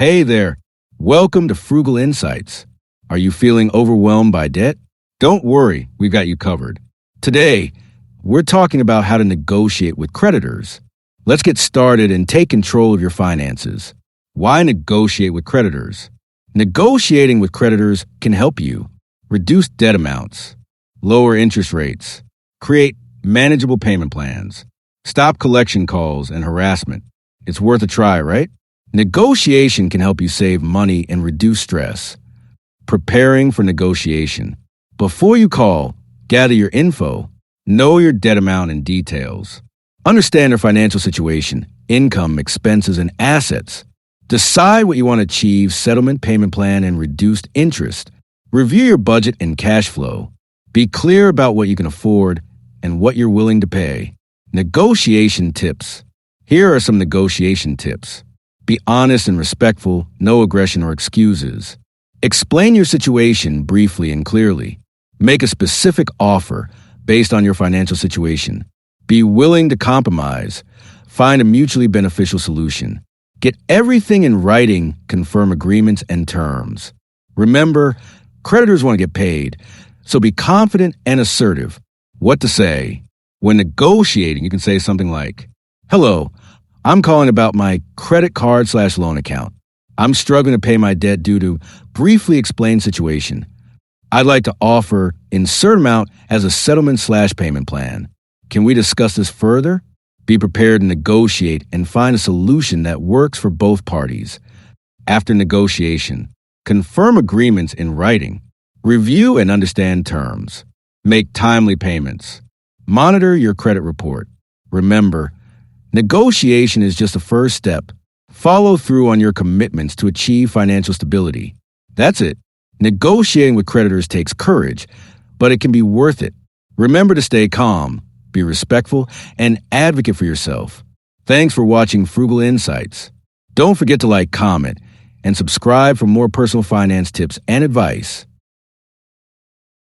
Hey there. Welcome to Frugal Insights. Are you feeling overwhelmed by debt? Don't worry, we've got you covered. Today, we're talking about how to negotiate with creditors. Let's get started and take control of your finances. Why negotiate with creditors? Negotiating with creditors can help you reduce debt amounts, lower interest rates, create manageable payment plans, stop collection calls and harassment. It's worth a try, right? Negotiation can help you save money and reduce stress. Preparing for negotiation. Before you call, gather your info. Know your debt amount and details. Understand your financial situation, income, expenses, and assets. Decide what you want to achieve, settlement payment plan, and reduced interest. Review your budget and cash flow. Be clear about what you can afford and what you're willing to pay. Negotiation tips. Here are some negotiation tips. Be honest and respectful, no aggression or excuses. Explain your situation briefly and clearly. Make a specific offer based on your financial situation. Be willing to compromise. Find a mutually beneficial solution. Get everything in writing, confirm agreements and terms. Remember, creditors want to get paid, so be confident and assertive. What to say? When negotiating, you can say something like, "Hello, I'm calling about my credit card/loan account. I'm struggling to pay my debt due to briefly explain situation. I'd like to offer insert amount as a settlement/payment plan. Can we discuss this further?" Be prepared to negotiate and find a solution that works for both parties. After negotiation, confirm agreements in writing. Review and understand terms. Make timely payments. Monitor your credit report. Remember, negotiation is just the first step. Follow through on your commitments to achieve financial stability. That's it. Negotiating with creditors takes courage, but it can be worth it. Remember to stay calm, be respectful, and advocate for yourself. Thanks for watching Frugal Insights. Don't forget to like, comment, and subscribe for more personal finance tips and advice.